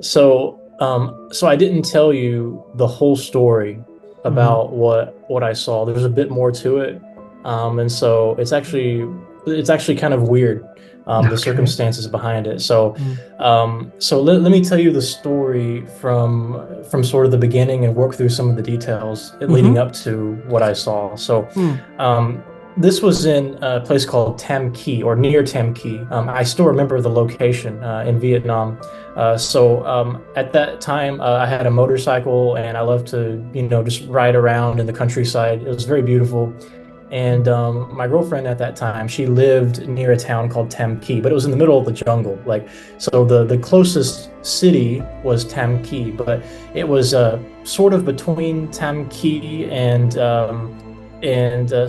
So I didn't tell you the whole story Hmm. about what I saw. There's a bit more to it, and so it's actually kind of weird, the Okay. circumstances behind it. So, Mm. let me tell you the story from sort of the beginning and work through some of the details leading Mm-hmm. up to what I saw. So, Mm. um, this was in a place called Tam Kỳ or near Tam Kỳ. I still remember the location in Vietnam. So at that time, I had a motorcycle and I loved to, just ride around in the countryside. It was very beautiful. And my girlfriend at that time, she lived near a town called Tam Kỳ, but it was in the middle of the jungle. Like, so the closest city was Tam Kỳ, but it was sort of between Tam Kỳ and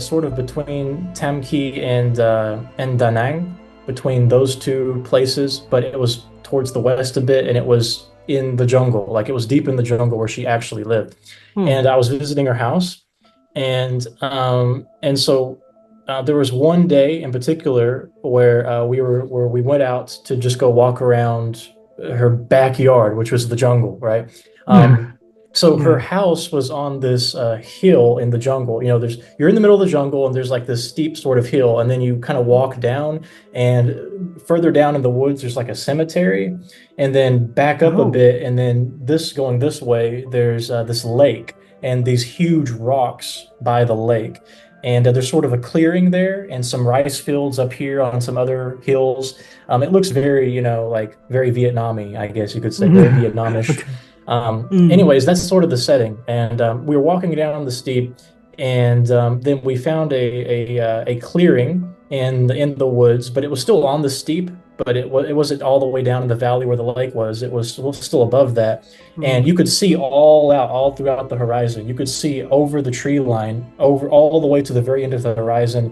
sort of between Tam Kỳ and Da Nang, between those two places. But it was towards the west a bit, and it was in the jungle, like it was deep in the jungle where she actually lived. Mm. And I was visiting her house, and so there was one day in particular where we went out to just go walk around her backyard, which was the jungle, right? Yeah. So her Yeah. house was on this hill in the jungle. You're in the middle of the jungle, and there's like this steep sort of hill, and then you kind of walk down, and further down in the woods, there's like a cemetery, and then back up a Oh. bit, and then going this way, there's this lake and these huge rocks by the lake. And there's sort of a clearing there and some rice fields up here on some other hills. It looks very, like very Vietnamese, I guess you could say, very Yeah. Vietnamish. Okay. Mm. Anyways, that's sort of the setting. And we were walking down the steep, and then we found a clearing in the woods, but it was still on the steep, but it wasn't all the way down in the valley where the lake was. It was still above that, and Mm. you could see all throughout the horizon. You could see over the tree line, over all the way to the very end of the horizon.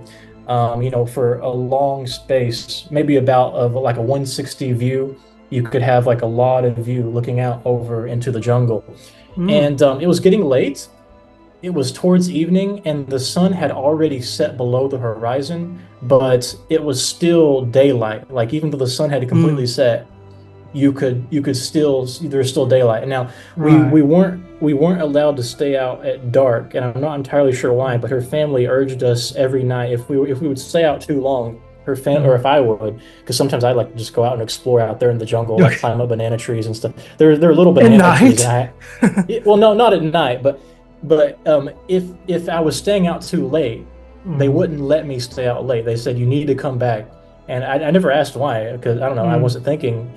For a long space, maybe about of like a 160 view, you could have like a lot of view looking out over into the jungle. Mm. And it was getting late. It was towards evening, and the sun had already set below the horizon, but it was still daylight. Like even though the sun had completely Mm. set, you could still there's still daylight. And now we Right. we weren't allowed to stay out at dark, and I'm not entirely sure why, but her family urged us every night if we would stay out too long, or Mm. if I would, because sometimes I'd like to just go out and explore out there in the jungle, like Okay. climb up banana trees and stuff. There are little At banana trees, and night. well, no, not at night, but if I was staying out too late, they Mm. wouldn't let me stay out late. They said you need to come back, and I never asked why, because I don't know. I Mm. wasn't thinking.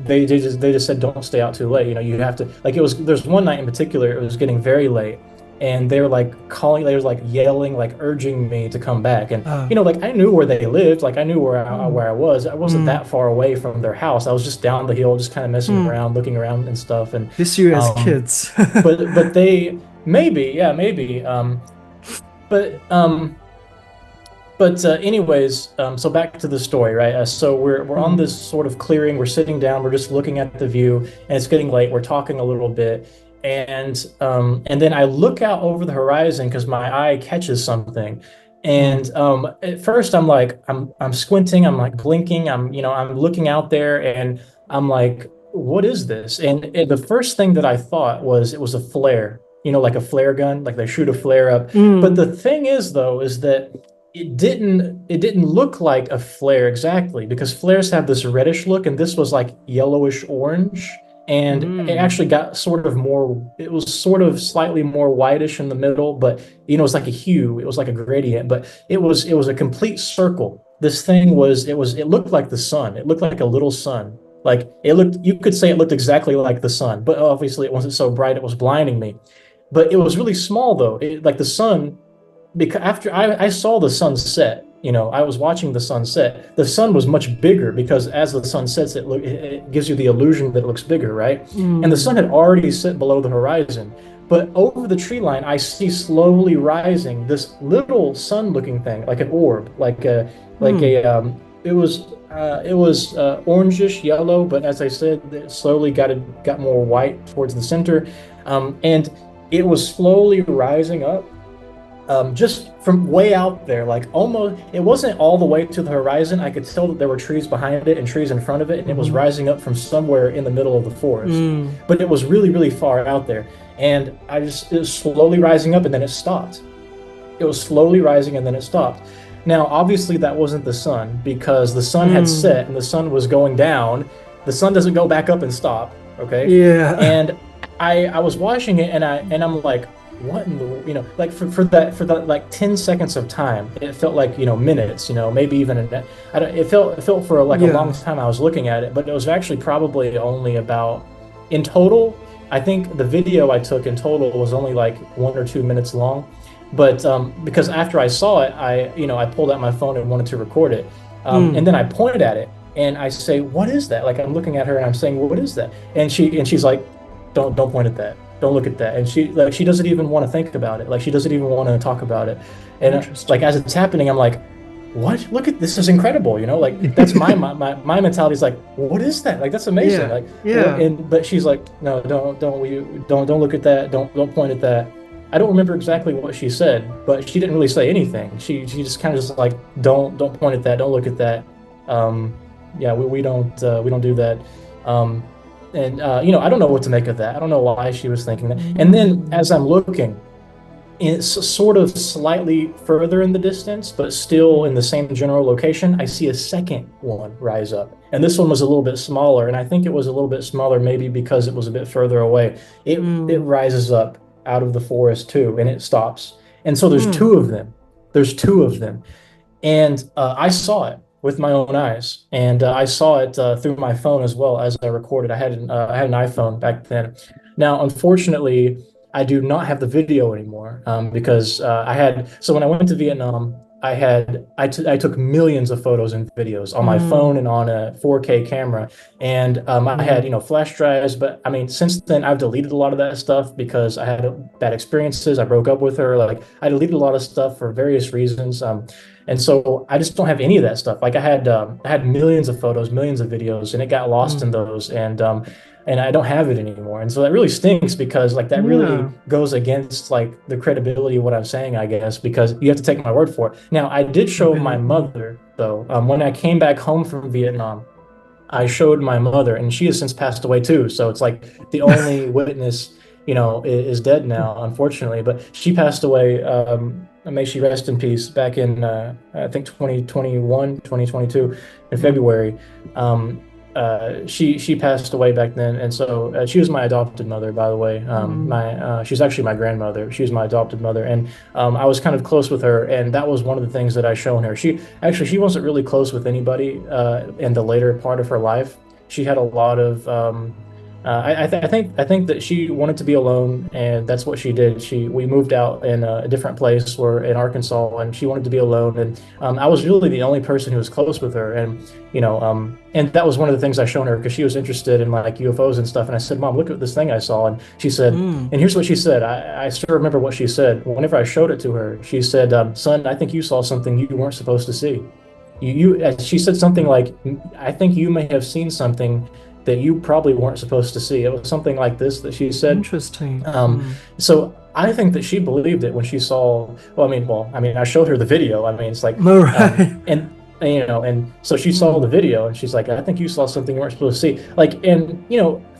They just said don't stay out too late. You have to, like, it was. There's one night in particular. It was getting very late, and they were like calling. They were like yelling, like urging me to come back. And Uh. like I knew where they lived. Like I knew Mm. where I was. I wasn't Mm. that far away from their house. I was just down the hill, just kind of messing Mm. around, looking around and stuff. And This you as um, kids. but they maybe, yeah, maybe. But anyways, so back to the story, right? So we're on Mm. this sort of clearing. We're sitting down. We're just looking at the view, and it's getting late. We're talking a little bit, and then I look out over the horizon because my eye catches something. Mm. And at first, I'm squinting. I'm like blinking. I'm looking out there, and I'm like, what is this? And the first thing that I thought was it was a flare. Like a flare gun, like they shoot a flare up. But Mm. the thing is, though, is that it didn't look like a flare exactly, because flares have this reddish look, and this was like yellowish orange, and it Mm. actually got sort of more, it was sort of slightly more whitish in the middle, but it was like a hue, it was like a gradient, but it was a complete circle. This thing was it looked like the sun. It looked like a little sun. Like you could say it looked exactly like the sun, but obviously it wasn't so bright it was blinding me. But it was really small though. Like the sun, because after I saw the sun set, I was watching the sun set. The sun was much bigger because as the sun sets, it gives you the illusion that it looks bigger, right? And the sun Mm. had already set below the horizon. But over the tree line, I see slowly rising this little sun-looking thing, like an orb, Mm. it was orangish yellow, but as I said, it slowly got more white towards the center, and it was slowly rising up, just from way out there, like almost, it wasn't all the way to the horizon. I could tell that there were trees behind it and trees in front of it, and it was Mm-hmm. rising up from somewhere in the middle of the forest. Mm. But it was really, really far out there. And it was slowly rising up and then it stopped. It was slowly rising and then it stopped. Now, obviously, that wasn't the sun because the sun had Mm. set and the sun was going down. The sun doesn't go back up and stop, okay? Yeah. And I was watching it and I'm like, what in the, like for that like 10 seconds of time, it felt like, minutes, maybe even I don't, it felt for like a long Yeah. time I was looking at it, but it was actually probably only about in total, I think the video I took in total was only like 1 or 2 minutes long. But because after I saw it, I pulled out my phone and wanted to record it. And Mm. then I pointed at it and I say, "What is that?" Like I'm looking at her and I'm saying, "What is that?" And she's like, "Don't point at that. Don't look at that." And she doesn't even want to think about it. Like she doesn't even want to talk about it. And like Interesting. as it's happening, I'm like, "What? Look at this is incredible." Like that's my mentality is like, "What is that? Like that's amazing." Yeah. Like Yeah. and but she's like, "No, don't look at that. Don't point at that." I don't remember exactly what she said, but she didn't really say anything. She just kind of just like, don't point at that, don't look at that. Um, yeah, we don't do that. Um, and I don't know what to make of that. I don't know why she was thinking that. And then Mm. as I'm looking, it's sort of slightly further in the distance, but still in the same general location, I see a second one rise up. And this one was a little bit smaller, and I think it was a little bit smaller maybe because it was a bit further away. It Mm. rises up out of the forest too, and it stops. And so there's Mm. two of them. There's two of them. And I saw it with my own eyes, and I saw it through my phone as well as I recorded. I had an iPhone back then. Now, unfortunately, I do not have the video anymore because I had. So when I went to Vietnam, I took millions of photos and videos on my phone Mm. and on a 4K camera, and I had Mm. flash drives. But I mean, since then I've deleted a lot of that stuff because I had bad experiences. I broke up with her. Like I deleted a lot of stuff for various reasons. And so I just don't have any of that stuff. Like I had millions of photos, millions of videos, and it got lost in Mm. those, and I don't have it anymore. And so that really stinks because like that Yeah. really goes against like the credibility of what I'm saying, I guess, because you have to take my word for it. Now I did show my Definitely. mother though. When I came back home from Vietnam, I showed my mother, and she has since passed away too. So it's like the only witness, is dead now, unfortunately. But she passed away. May she rest in peace. Back in I think 2021, 2022, in Mm. February. She passed away back then, and so she was my adopted mother, by the way. Mm. My She's actually my grandmother. She was my adopted mother, and I was kind of close with her, and that was one of the things that I shown her. She wasn't really close with anybody in the later part of her life. She had a lot of I think that she wanted to be alone, and that's what she did. We moved out in a different place, where in Arkansas, and she wanted to be alone. And I was really the only person who was close with her, and that was one of the things I shown her because she was interested in like UFOs and stuff. And I said, "Mom, look at this thing I saw." And she said, Mm. and here's what she said. I still remember what she said. Whenever I showed it to her, she said, "Son, I think you saw something you weren't supposed to see." She said something like, "I think you may have seen something that you probably weren't supposed to see." It was something like this that she said. Interesting. Um, Mm. so I think that she believed it when she saw. Well, I mean, I showed her the video. I mean, it's like, All um, right. and so she saw the Mm. video, and she's like, "I think you saw something you weren't supposed to see." Like, and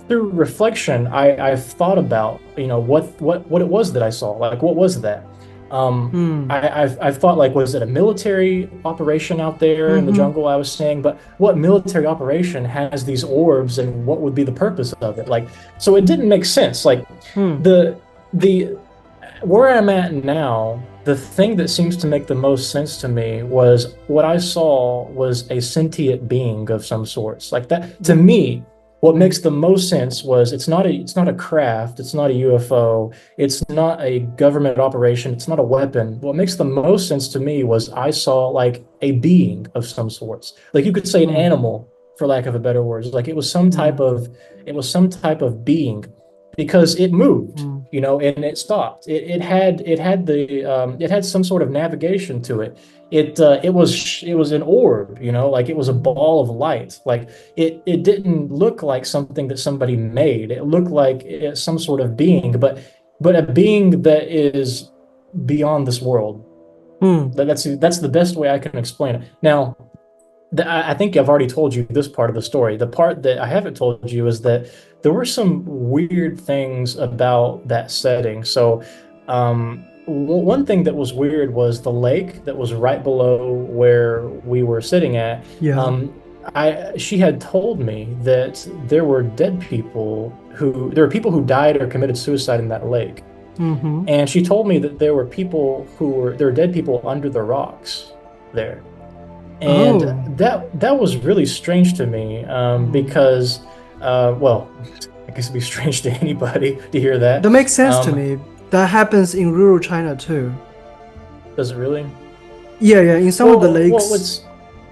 through reflection, I've thought about what it was that I saw. Like, what was that? Mm. I've thought like, was it a military operation out there in the Mm-hmm. jungle I was saying? But what military operation has these orbs, and what would be the purpose of it? Like, so it didn't make sense. Like Mm. the the where I'm at now, the thing that seems to make the most sense to me was what I saw was a sentient being of some sorts. Like that to me, what makes the most sense was it's not a craft, it's not a UFO, it's not a government operation, it's not a weapon. What makes the most sense to me was I saw like a being of some sorts. Like you could say an Mm. animal, for lack of a better words. Like Mm. it was some type of being because it moved, Mm. and it stopped. It had some sort of navigation to it. It was an orb, like it was a Mm. ball of light. Like it didn't look like something that somebody made. It looked like some sort of being, but a being that is beyond this world. Hmm. That's the best way I can explain it. Now, I think I've already told you this part of the story. The part that I haven't told you is that there were some weird things about that setting. So, one thing that was weird was the lake that was right below where we were sitting at. Yeah. She had told me that there were people who died or committed suicide in that lake. Mm-hmm. And she told me that there were dead people under the rocks there. And Oh. that was really strange to me, Hmm. because, well, I guess it'd be strange to anybody to hear that. That makes sense to Um, me. That happens in rural China too. does it really? Yeah, yeah. In some of the Well, lakes. it's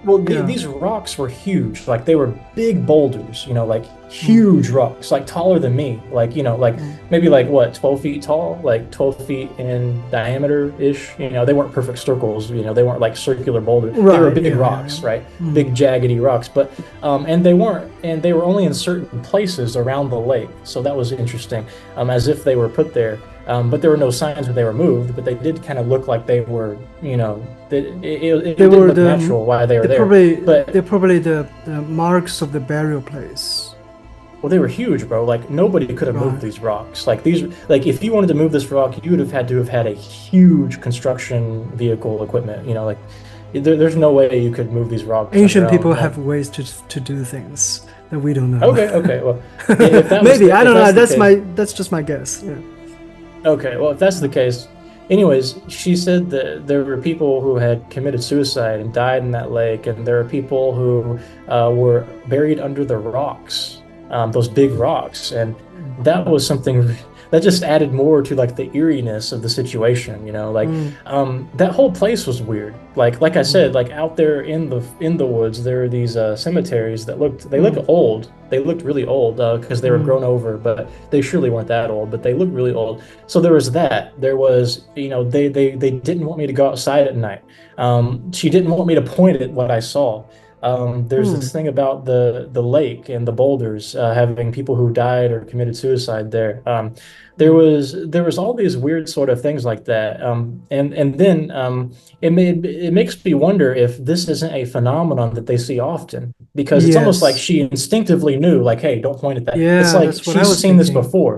well, Yeah. these rocks were huge. Like they were big boulders, like Mm, huge rocks, like taller than me. Like, like mm. maybe like what, 12 feet tall, like 12 feet in diameter-ish. They weren't perfect circles, they weren't like circular boulders. They were Right. big Yeah, yeah, yeah. rocks, right? Mm. Big jaggedy rocks. But and they were only in certain places around the lake. So that was interesting. As if they were put there. But there were no signs that they were moved, but they did kind of look like they were, it They didn't were look the natural why they were they there. probably But they're probably the marks of the burial place. well, they were huge, bro. Like nobody could have moved Right. these rocks. Like if you wanted to move this rock, you would have had a huge construction vehicle equipment. Like there's no way you could move these rocks on your Ancient people own. Like have ways to do things that we don't know. okay, well, Maybe I if don't know. that's the That's case, that's just my guess. Yeah. okay, well, if that's the case, anyways, she said that there were people who had committed suicide and died in that lake, and there are people who were buried under the rocks, those big rocks, and that Mhm. was something that just added more to like the eeriness of the situation. Like Mm, that whole place was weird. Like I said, mm, like out there in the woods, there are these cemeteries that look mm, old. They looked really old because they were mm. grown over, but they surely weren't that old. But they looked really old. So there was that. There was, they didn't want me to go outside at night. She didn't want me to point at what I saw. There's Hmm. this thing about the lake and the boulders having people who died or committed suicide there. Mm. There was all these weird sort of things like that. And then it makes me wonder if this isn't a phenomenon that they see often, because it's almost like Yes. she instinctively knew, like, hey, don't point at that. It's Yeah, like that's what I she's was seen this thinking. before.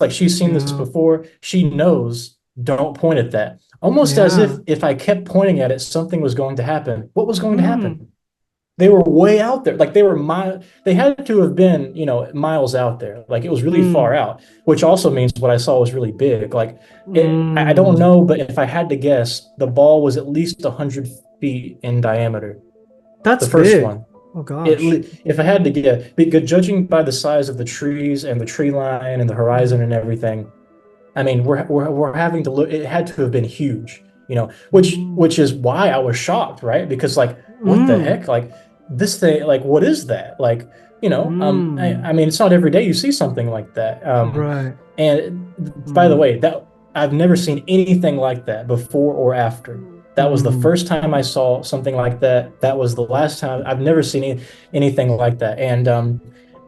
Like she's seen this Yeah. before. She knows, don't point at that. Almost as Yeah. if I kept pointing at it, something was going to happen. What was going to Hmm. happen? They were way out there. Like they had to have been, miles out there. Like it was really far Hmm. out, which also means what I saw was really big. Like I don't Hmm. know, but if I had to guess, the ball was at least 100 feet in diameter. The That's first big. one. Oh gosh. If I had to guess, because judging by the size of the trees and the tree line and the horizon Hmm. and everything, I mean, we're having to look. It had to have been huge, Hmm. which is why I was shocked, right? Because like, what the Hmm. heck? Like this thing, like what is that? Like, Hmm. I mean, it's not every day you see something like that. Right. And by the Hmm. way, that I've never seen anything like that before or after. That was the Hmm. first time I saw something like that. That was the last time. I've never seen anything like that. And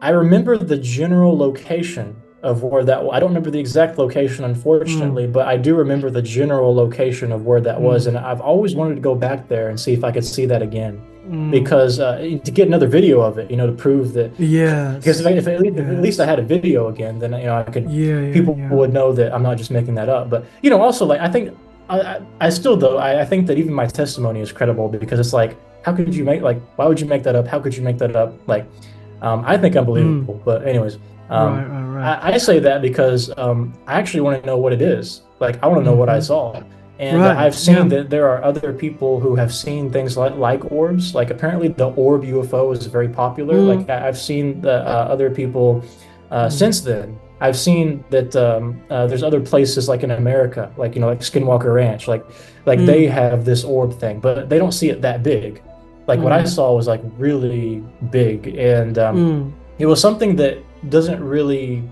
I remember the general location of where that. I don't remember the exact location, Hmm. unfortunately, but I do remember the general location of where that was. Hmm. And I've always wanted to go back there and see if I could see that again, Hmm. because to get another video of it, to prove that. Because Yes. if at least I Yes. had a video again, then I could, Yeah, yeah, people yeah. would know that I'm not just making that up. But also, like, I think I still, though, I think that even my testimony is credible, because it's like, how could you make, like, why would you make that up? How could you make that up? Like, I think I'm Hmm. believable. But anyways, Right, right, right. I say that because I actually want to know what it is. Like, I want to know what I Hmm. saw. And Right. I've seen Yeah. that there are other people who have seen things like orbs. Like apparently the orb UFO is very popular. Hmm. Like I've seen the other people Hmm. since then. I've seen that there's other places like in America, like like Skinwalker Ranch, like they Hmm. have this orb thing, but they don't see it that big. Like what I Hmm. saw was like really big, and Hmm. it was something that doesn't really,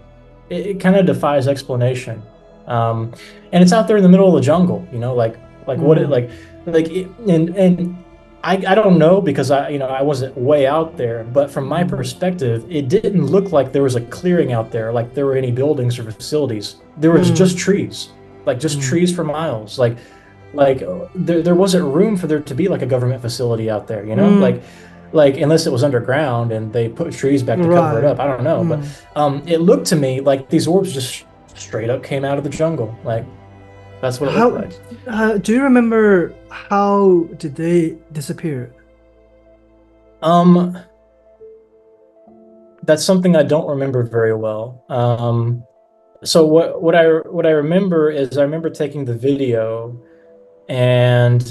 it kind of defies explanation. Um, and it's out there in the middle of the jungle, like what it Hmm. like it, and I don't know, because I wasn't way out there, but from my Hmm. perspective, it didn't look like there was a clearing out there, like there were any buildings or facilities. There was Hmm. just trees. like just Mm. trees for miles. Like there wasn't room for there to be like a government facility out there, you know? Mm. Like unless it was underground and they put trees back to cover it Right. up. I don't know, but Mm. it looked to me like these orbs just straight up came out of the jungle. Like that's what it looked How like. do you remember how did they disappear? Um, that's something I don't remember very well. So what I remember is I remember taking the video and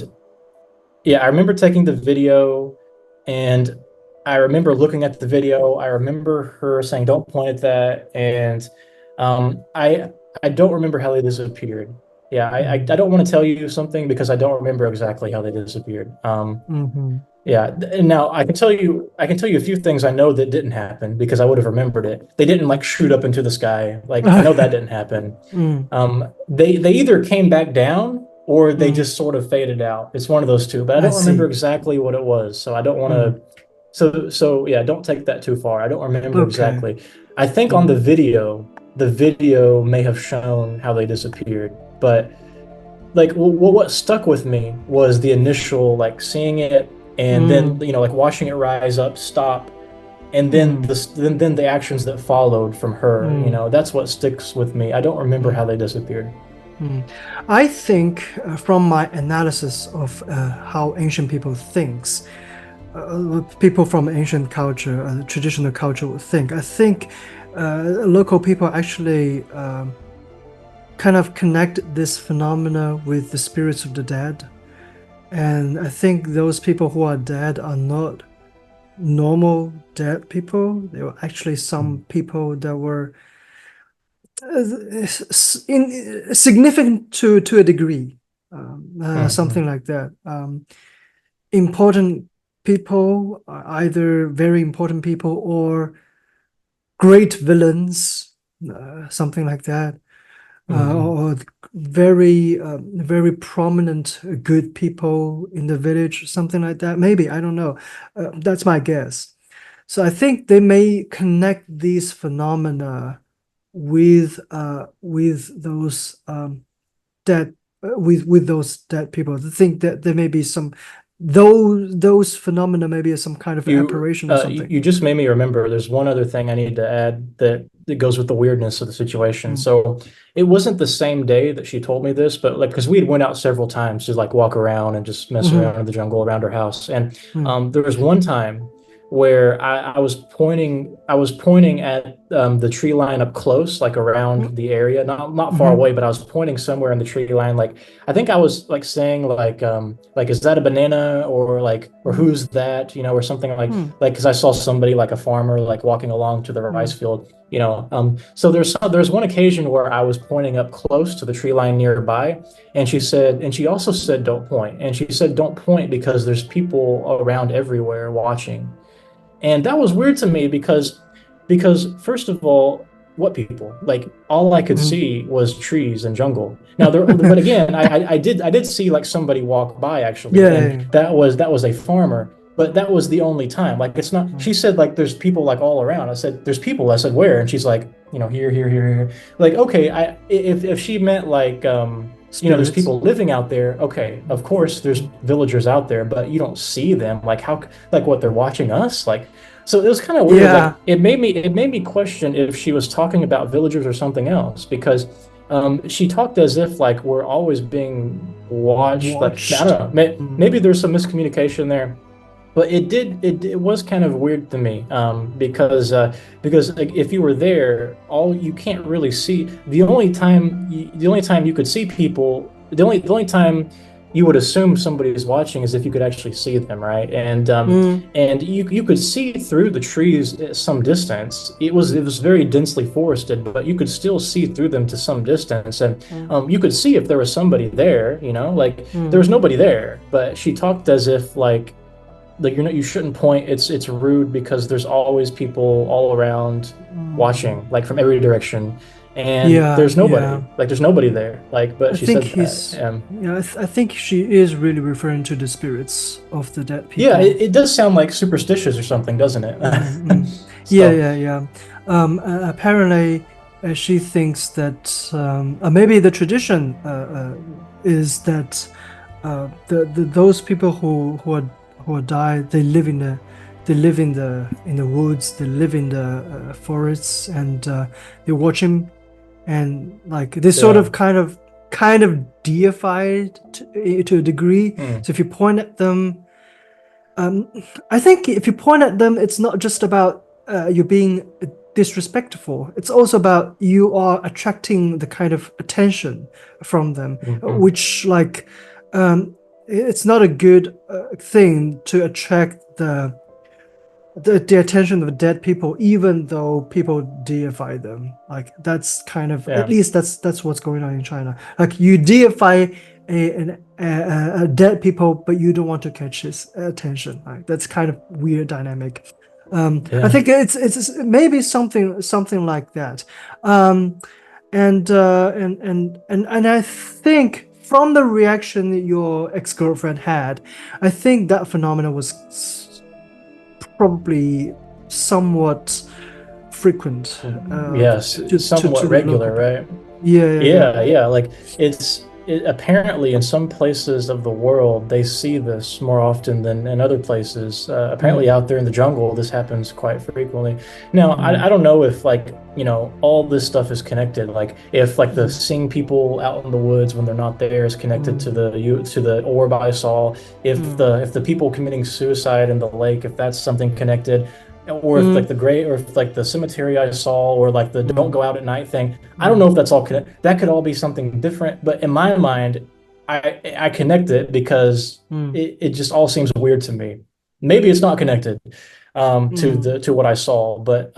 yeah, I remember taking the video and I remember looking at the video. I remember her saying, "Don't point at that." And I don't remember how they disappeared. Yeah, I Mm. don't want to tell you something because I don't remember exactly how they disappeared. Hmm. Yeah, and now I can tell you a few things I know that didn't happen because I would have remembered it. They didn't like shoot up into the sky. Like I know that didn't happen. Mm. They either came back down or they Mm. just sort of faded out. It's one of those two, but I I don't remember see. exactly what it was. So I don't want Mm. to. So yeah, don't take that too far. I don't remember Okay. exactly. I think on Mm. the video may have shown how they disappeared, but like what stuck with me was the initial like seeing it and then Mm. like watching it rise up, stop, and then Mm. then the actions that followed from her. Mm. That's what sticks with me. I don't remember how Mm. they disappeared. Mm. I think from my analysis of how ancient people thinks, people from ancient culture, traditional culture would think. I think local people actually kind of connect this phenomena with the spirits of the dead. And I think those people who are dead are not normal dead people. They were actually some people that were significant to a degree, Mm-hmm. something like that. Important people, either very important people or great villains, something like that, Mm-hmm. or very prominent good people in the village, something like that. Maybe, I don't know. That's my guess. So I think they may connect these phenomena with those dead with those dead people. I think that there may be some those phenomena, maybe some kind of apparition or something. You just made me remember there's one other thing I need to add that goes with the weirdness of the situation. Mm. So it wasn't the same day that she told me this, but like because we had went out several times to like walk around and just mess Hmm. around in the jungle around her house. And Mm. there was one time where I was pointing at the tree line up close, like around the area, not far Hmm. away, but I was pointing somewhere in the tree line, like I think I was like saying like is that a banana or Mm. who's that or something Mm. like because I saw somebody like a farmer like walking along to the rice Mm. field. So there's one occasion where I was pointing up close to the tree line nearby, and she also said don't point, and she said don't point because there's people around everywhere watching. And that was weird to me because first of all, what people? Like all I could Mm. see was trees and jungle. Now there, but again, I did see like somebody walk by actually, Yeah, and yeah, yeah. that was a farmer. But that was the only time. Like it's not. Mm. She said like there's people like all around. I said there's people. I said where? And she's like here, here, here, here. Like okay, if she meant like there's Spirits. people living out there. Okay, of course there's Mm. villagers out there, but you don't see them. Like how like what they're watching us like. So it was kind of weird. Like Yeah. it made me question if she was talking about villagers or something else because she talked as if like we're always being watched. Like I Watched. don't know, Mm. maybe there's some miscommunication there, but it was kind of weird to me because like, if you were there, all you can't really see. The only time you could see people, the only time you would assume somebody is watching is if you could actually see them, right? Mm. And you could see through the trees at some distance. It was very densely forested, but you could still see through them to some distance, and Mm. you could see if there was somebody there. Like there Mm. was nobody there, but she talked as if like you shouldn't point. It's rude because there's always people all around Mm. watching, like from every direction, and Yeah, there's yeah. nobody. Like there's nobody there. Like, but I she think said that. he's, yeah, I think she is really referring to the spirits of the dead Yeah, people. it does sound like superstitious or something, doesn't it? Mm. Mm. Yeah, So, yeah, yeah. Apparently, she thinks that maybe the tradition is that those people who are died, they live in the woods, they live in the forests, and they watch him, and like they sort Yeah. of kind of deified to a degree. Hmm. So if you point at them, um, I think if you point at them, it's not just about you being disrespectful. It's also about you are attracting the kind of attention from them, Hmm. which like it's not a good thing to attract the attention of dead people, even though people deify them. Like that's kind of at Yeah. least that's what's going on in China. Like you deify a dead people, but you don't want to catch his attention. Like that's kind of weird dynamic. I Yeah. think it's maybe something like that. Um, and I think from the reaction your ex-girlfriend had, I think that phenomena was probably somewhat frequent Yes. to Somewhat the local regular, people. right? Yeah, yeah, yeah. Yeah, yeah. Like apparently in some places of the world they see this more often than in other places. Apparently Mm, out there in the jungle, this happens quite frequently. Now, I mm, don't know if like, all this stuff is connected. Like if like the mm, seeing people out in the woods when they're not there is connected to mm, the orb I saw. mm, If the people committing suicide in the lake, if that's something connected. Or if like mm, the gray, or if like the cemetery I saw, or like the don't mm, go out at night thing, I don't know mm, if that's all connected. That could all be something different, but in my mind, I connect it because mm, it just all seems weird to me. Maybe it's not connected mm, to what I saw, but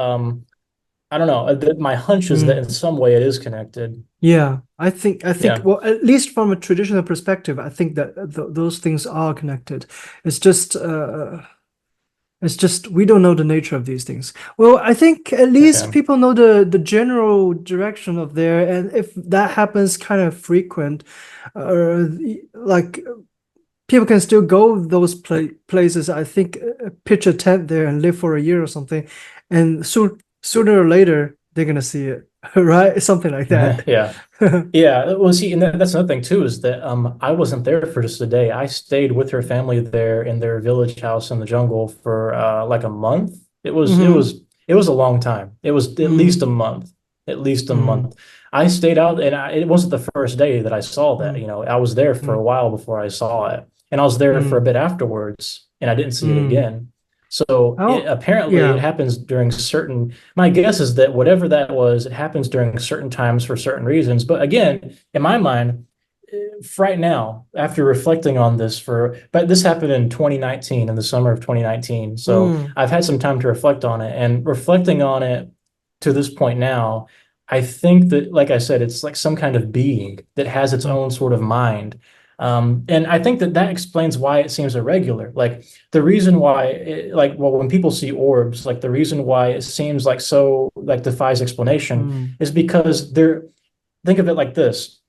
I don't know. My hunch is that in mm. some way it is connected. Yeah, I think Yeah. well, at least from a traditional perspective, I think that those things are connected. It's just it's just we don't know the nature of these things. Well, I think at least Yeah. people know the general direction of there, and if that happens kind of frequent, uh, like people can still go those places. I think pitch a tent there and live for a year or something, and sooner or later they're gonna see it, right? Something like that. Yeah. Yeah, well, see, and that's another thing too, is that I wasn't there for just a day. I stayed with her family there in their village house in the jungle for like a month. Hmm. It was a long time. It was at least a Mm, month, at least a mm, month. I stayed out, and it wasn't the first day that I saw that. mm, I was there for a mm, while before I saw it, and I was there for a mm, bit afterwards, and I didn't see it mm. again. So Oh, apparently it yeah. happens during certain, my guess is that whatever that was, it happens during certain times for certain reasons. But again, in my mind, right now, after reflecting on this but this happened in 2019, in the summer of 2019. So Mm, I've had some time to reflect on it, and reflecting on it to this point now, I think that, like I said, it's like some kind of being that has its mm, own sort of mind. And I think that that explains why it seems irregular. Like the reason why, well, when people see orbs, like the reason why it seems like so like defies explanation mm, is because think of it like this.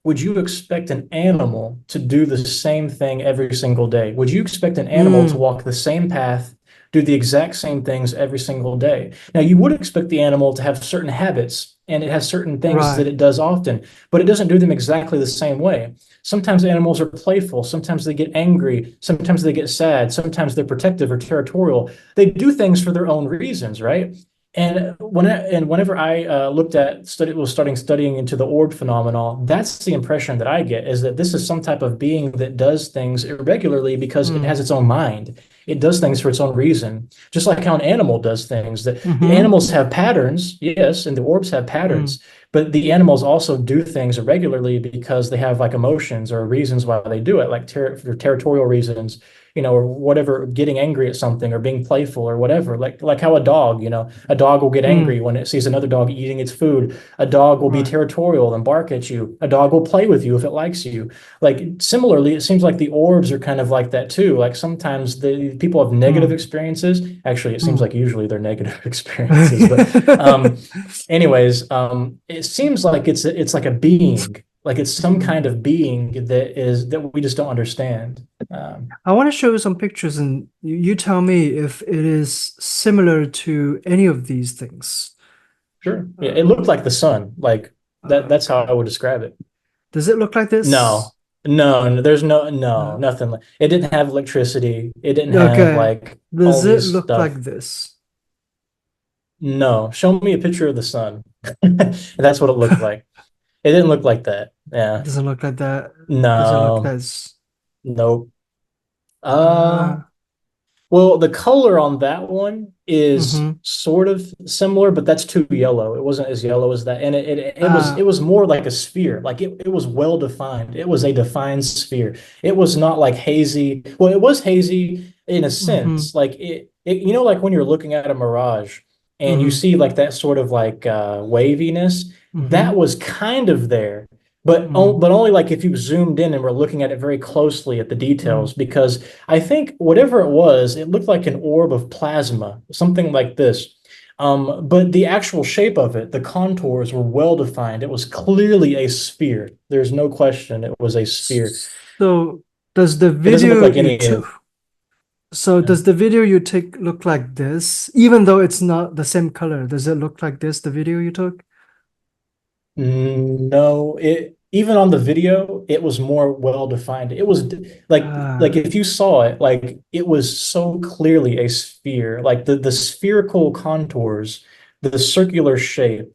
Would you expect an animal to do the same thing every single day? Would you expect an animal to mm. walk the same path, do the exact same things every single day? Now, you would expect the animal to have certain habits and it has certain things that Right. it does often, but it doesn't do them exactly the same way. Sometimes animals are playful, sometimes they get angry, sometimes they get sad, sometimes they're protective or territorial. They do things for their own reasons, right? And whenever I was starting studying into the orb phenomenon, that's the impression that I get, is that this is some type of being that does things irregularly because it has Mm, its own mind. It does things for its own reason, just like how an animal does things. That the mm-hmm, animals have patterns, yes, and the orbs have mm, patterns, but the animals also do things irregularly because they have like emotions or reasons why they do it, like for territorial reasons, or whatever, getting angry at something or being playful or whatever. Like how a dog will get angry mm. when it sees another dog eating its food. A dog will be Right. territorial and bark at you. A dog will play with you if it likes you. Like similarly, it seems like the orbs are kind of like that too. Like sometimes the people have negative Mm, experiences. Actually, it seems mm. like usually they're negative experiences, but anyways, it seems like it's like a being, like it's some Mm. kind of being that we just don't understand. I want to show you some pictures and you tell me if it is similar to any of these things. Sure. Yeah, it looked Uh, like the sun. Like that's how okay. I would describe it. Does it look like this? No. No, no, there's Uh, nothing like it didn't have electricity. It didn't have okay. like all Does it these look like stuff. this? No. Show me a picture of the sun. That's what it looked like. It didn't look like that. Yeah. Doesn't look like that. Does it look No. this? Nope. Uh Uh, Well, the color on that one is mm-hmm. sort of similar, but that's too yellow. It wasn't as yellow as that. And Uh, it was more like a sphere. Like it was well defined. It was a defined sphere. It was not like hazy. Well, it was hazy in a mm-hmm. sense. Like it you know, like when you're looking at a mirage and you Mm-hmm. see like that sort of like waviness, that Mm-hmm. was kind of there. Mm-hmm. But only like if you zoomed in and were looking at it very closely at the Mm-hmm. details, because I think whatever it was, it looked like an orb of plasma, something like this. But the actual shape of it, the contours were well defined. It was clearly a sphere. There's no question it was a sphere. So does the It doesn't look video like you any took of. so Yeah. does the video you take look like this? Even though it's not the same color, does it look like this, the video you took? No, it even on the video, it was more well defined. It was like Uh, if you saw it, like it was so clearly a sphere, like the spherical contours, the circular shape.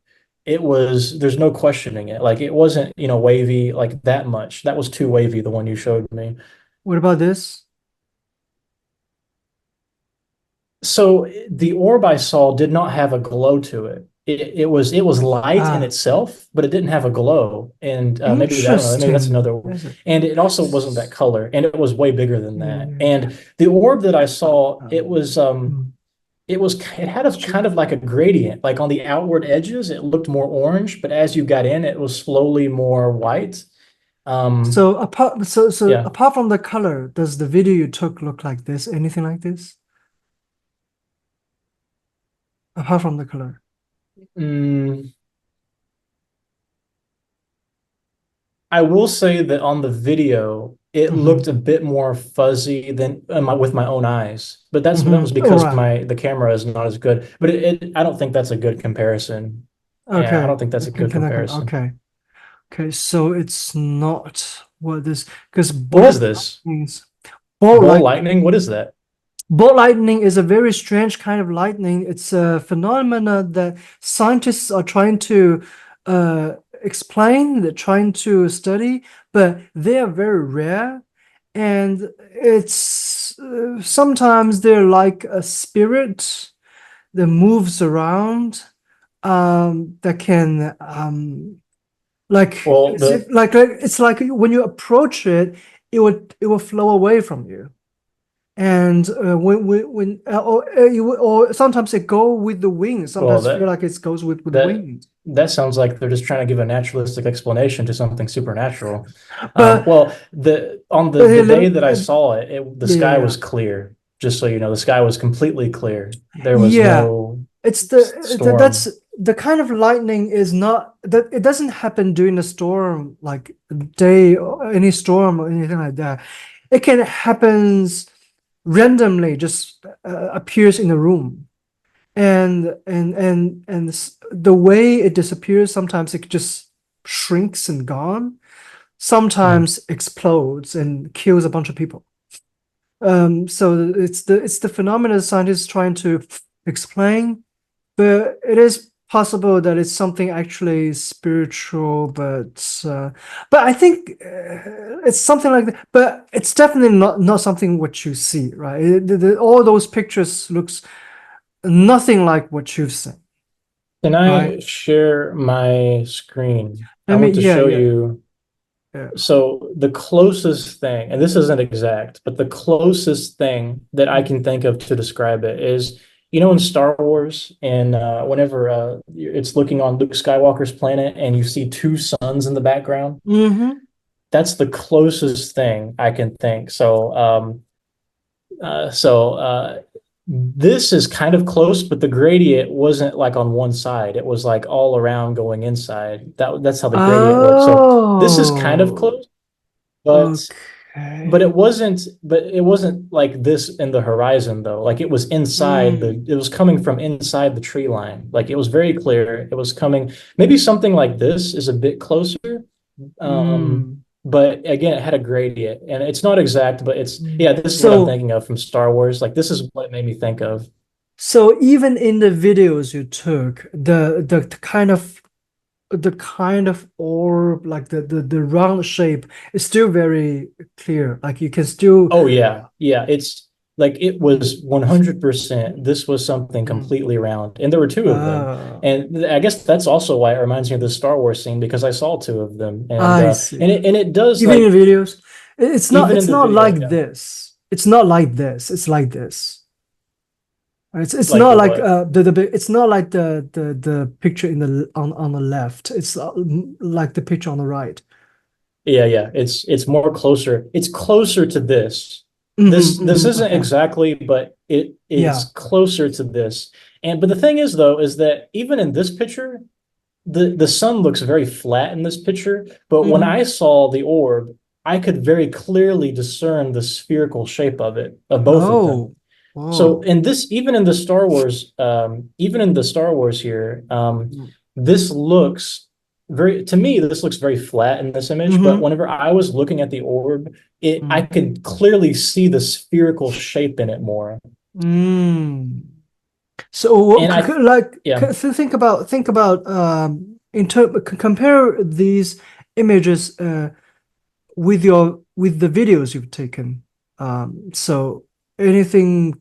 It was there's no questioning it. Like it wasn't, wavy like that much. That was too wavy, the one you showed me. what about this? So the orb I saw did not have a glow to it. It was light in Ah, itself, but it didn't have a glow. And maybe I don't know, maybe that's interesting. another. Is it? And it also wasn't that color, and it was way bigger than Yeah, that. yeah, yeah. And the orb that I saw, Hmm. it had a kind of like a gradient. Like on the outward edges, it looked more orange, but as you got in, it was slowly more white. Um, So yeah. apart from the color, does the video you took look like this? Anything like this? Apart from the color. Mm, I will say that on the video, it Hmm. looked a bit more fuzzy than with my own eyes. But that Hmm. was All because right. the camera is not as good. But I don't think that's a good comparison. Yeah, I Okay. don't think that's a good comparison. Okay. Okay. So it's not what this because What is this? ball Ball lightning. lightning? What is that? Ball lightning is a very strange kind of lightning. It's a phenomena that scientists are trying to explain, they're trying to study, but they are very rare. And it's sometimes they're like a spirit that moves around, that can Well, the it's like when you approach it, it will flow away from you. And or sometimes it go with the wind. well Sometimes feel like it goes with that wind. that sounds like they're just trying to give a naturalistic explanation to something supernatural. But Well, the on hey, the day that I saw it, the yeah, sky yeah, was clear. Just so you know, the sky was completely clear. There was yeah. no It's that's storm. the kind of lightning is not that it doesn't happen during the storm, like day or any storm or anything like that. It can happens randomly, just appears in the room. And the way it disappears, sometimes it just shrinks and gone, Hmm. sometimes explodes and kills a bunch of people. So it's the phenomena scientists trying to explain, but it is possible that it's something actually spiritual, but I think it's something like that. But it's definitely not something what you see, right? All those pictures looks nothing like what you've seen, Can right? I share my screen? I I mean, want to yeah, show yeah, you. yeah. So the closest thing, and this isn't exact, but the closest thing that I can think of to describe it is, in Star Wars, and whenever it's looking on Luke Skywalker's planet and you see two suns in the background, Mm-hmm. that's the closest thing I can think. So this is kind of close, but the gradient wasn't like on one side. It was like all around going inside. That's how the gradient works. So this is kind of Oh, close, but okay. But Okay. it wasn't like this in the horizon though. Like it was inside Mm, it was coming from inside the tree line. Like it was very clear. It was coming, maybe something like this is a bit closer. mm, But again, it had a gradient and it's not exact, but mm. yeah, this is what I'm So, thinking of from Star Wars. Like this is what it made me think of. so even in the videos you took, the kind of orb, like the round shape, is still very clear. Like you can still. Oh yeah. Yeah. It's like it was 100%. This was something Mm. completely round. And there were two of them. Ah, And I guess that's also why it reminds me of the Star Wars scene because I saw two of them. I see. And it does Even in like videos, it's not. even in It's the not video, like yeah. this. It's not like this. It's like this. It's Like not the like what? it's not like the picture in the on the left. It's like the picture on the right. Yeah, yeah. It's more closer. It's closer to this. This isn't Okay. exactly, but it's Yeah. closer to this. And but the thing is though, is that even in this picture, the sun looks very flat in this picture, but when Mm-hmm. I saw the orb, I could very clearly discern the spherical shape of it, of both of them. Oh. So Oh. in this, even in the Star Wars, even in the Star Wars here, this looks very, to me, this looks very flat in this image, but Mm-hmm. whenever I was looking at the orb, I Mm. could clearly see the spherical shape in it more. Mm. So And I, yeah, think about compare these images with the videos you've taken. So anything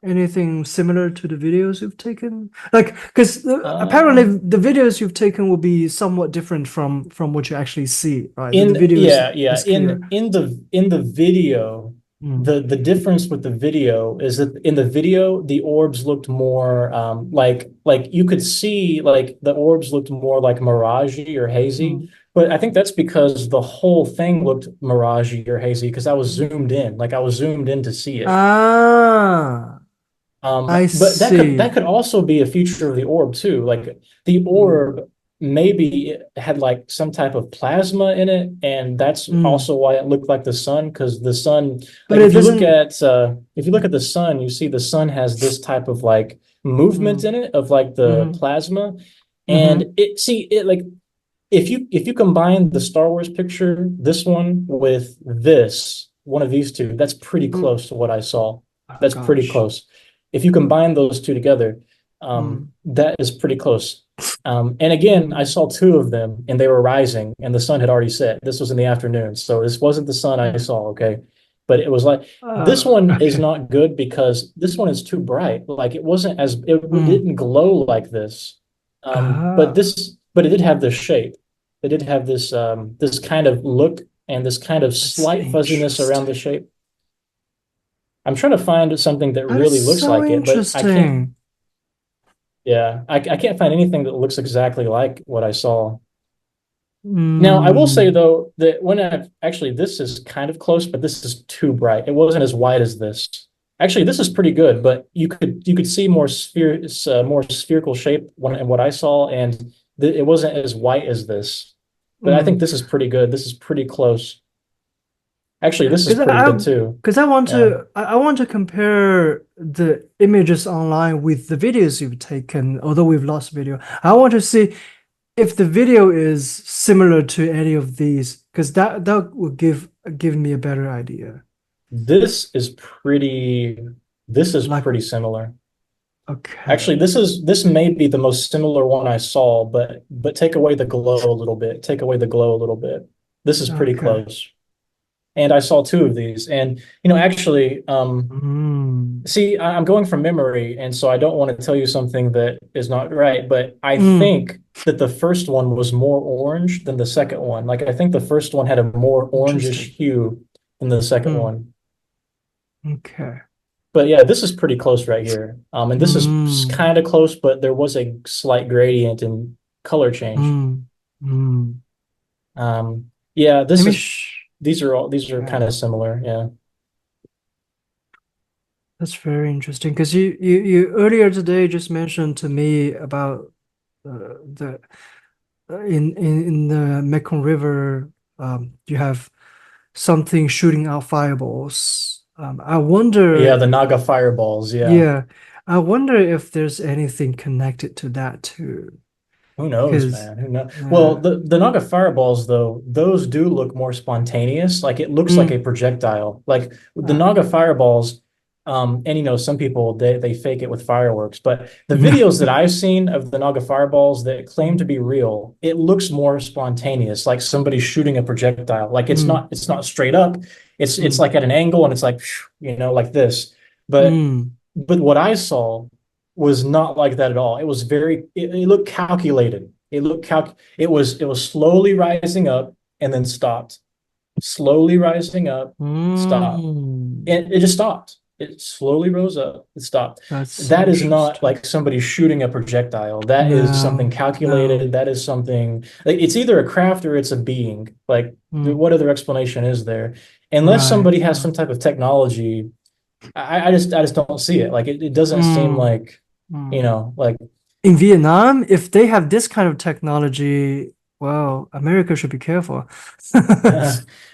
anything similar to the videos you've taken? Like, because apparently uh, the videos you've taken will be somewhat different from what you actually see, right? The in videos yeah, yeah. is clear. In the video, Mm, the difference with the video is that in the video the orbs looked more like you could see like the orbs looked more like miragey or hazy. mm. But I think that's because the whole thing looked miragey or hazy because I was zoomed in, like I was zoomed in to see it. Ah, I But that see. could also be a feature of the orb too. Like the Mm, orb maybe it had like some type of plasma in it, and that's mm. also why it looked like the sun. Because the sun, But like it doesn't. if you look at the sun, you see the sun has this type of like movement Mm, in it of like the mm-hmm, plasma, and mm-hmm, it like if you combine the Star Wars picture, this one with this one of these two, that's pretty mm. close to what I saw. Oh That's pretty gosh. close. If you combine those two together, Mm, that is pretty close. And again, I mm, saw two of them and they were rising and the sun had already set. This was in the afternoon. So this wasn't the sun I mm. saw, okay? But it was like this one is Okay. not good because this one is too bright. Like it wasn't as it Mm. didn't glow like this. Ah, But it did have this shape. It did have this kind of look and this kind of that's slight fuzziness around the interesting. shape. I'm trying to find something that That is really looks so like it, but I can't. interesting. Yeah, I can't find anything that looks exactly like what I saw. Now, I will say Mm, though that when I actually this is kind of close, but this is too bright. It wasn't as wide as this. Actually, this is pretty good, but you could see more spherical shape when in what I saw, and it wasn't as white as this. But I think mm. this is pretty good. This is pretty close. Actually, this is Because pretty I, good too. because I want Yeah. to, I want to compare the images online with the videos you've taken. Although we've lost video, I want to see if the video is similar to any of these, because that will give me a better idea. This is pretty this is Like, pretty similar. Actually, okay, this may be the most similar one I saw, but take away the glow a little bit. Take away the glow a little bit. This is pretty okay. close. And I saw two of these. And you know, actually, Mm, see, I'm going from memory, and so I don't want to tell you something that is not right, but I mm, think that the first one was more orange than the second one. Like I think the first one had a more orangish interesting. hue than the second Mm, one. okay. But yeah, this is pretty close right here. And this is Mm, kind of close, but there was a slight gradient in color change. mm, mm. Yeah, Let this me is these are kind okay. of similar. Yeah. That's very interesting because you earlier today just mentioned to me about the in the Mekong River, you have something shooting out fireballs. I wonder, Yeah, the Naga fireballs. Yeah. yeah, I wonder if there's anything connected to that too. Who knows, Because, man? Who knows? Well, uh, the Naga fireballs, though, those do look more spontaneous. Like it looks like a mm, projectile. Like the uh, Naga fireballs, and some people they fake it with fireworks. But the videos that I've seen of the Naga fireballs that claim to be real, it looks more spontaneous, like somebody shooting a projectile. Like mm, it's not straight up. It's mm, like at an angle, and it's like like this. But mm, what I saw was not like that at all. It was it looked calculated. It was slowly rising up and then stopped. Slowly rising up, stopped. mm. And it just stopped. It slowly rose up, it stopped. That's That is not interesting. like somebody shooting a projectile. That is something No, no. calculated. That is something like it's either a craft or it's a being. Like Mm, what other explanation is there? Unless right, somebody has right. some type of technology I just don't see it. Like it doesn't seem Mm, like, mm. like In Vietnam, if they have this kind of technology, well, America should be careful.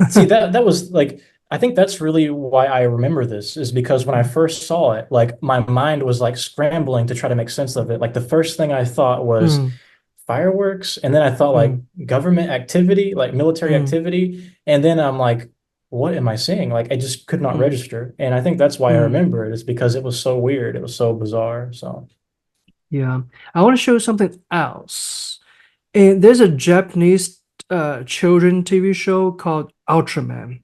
see that was like I think that's really why I remember this is because when I first saw it, like my mind was like scrambling to try to make sense of it. Like the first thing I thought was Mm, fireworks, and then I thought like mm, government activity, like military mm, activity, and then I'm like, what am I seeing? Like I just could not mm, register. And I think that's why I mm. remember it is because it was so weird. It was so bizarre. So Yeah. I want to show you something else. And there's a Japanese children TV show called Ultraman.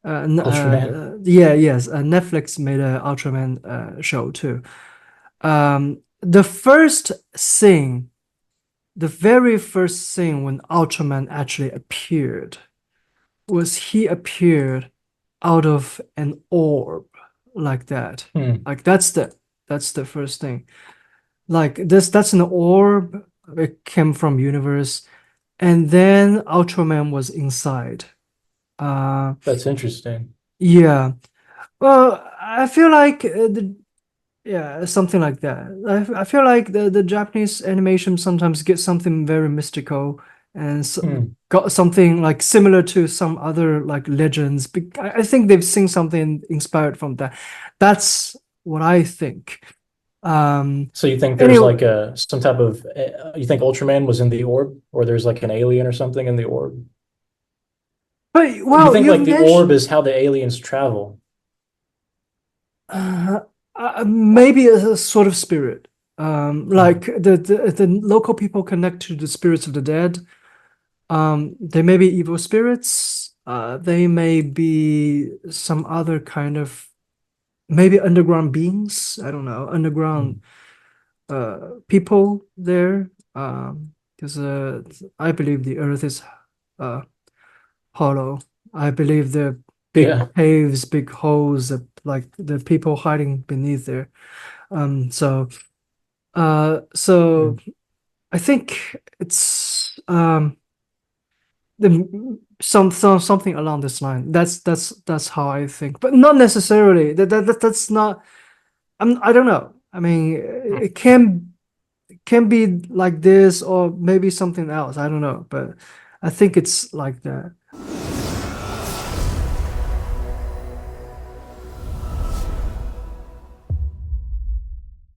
Ultraman. Yeah, yes. Netflix made a Ultraman show too. The first scene, the very first scene when Ultraman actually appeared was he appeared out of an orb like that. Hmm. Like that's the first thing. Like this, that's an orb. It came from universe, and then Ultraman was inside. Uh, That's interesting. yeah. Well, I feel like yeah, something like that. I feel like the Japanese animation sometimes gets something very mystical and Hmm. got something like similar to some other like legends. I think they've seen something inspired from that. That's what I think. Um, So you think there's anyway, like a some type of you think Ultraman was in the orb, or there's like an alien or something in the orb? but You well, think you like the orb mentioned is how the aliens travel? uh, maybe a sort of spirit. Hmm. Like the local people connect to the spirits of the dead. They may be evil spirits. They may be some other kind of maybe underground beings. I don't know, underground Hmm. people there. Because I believe the earth is uh hollow. I believe the big Yeah. caves, big holes, like the people hiding beneath there. So so Hmm. I think it's something along this line. That's how I think, but not necessarily. That's not. I don't know. I mean, it can be like this or maybe something else. I don't know, but I think it's like that.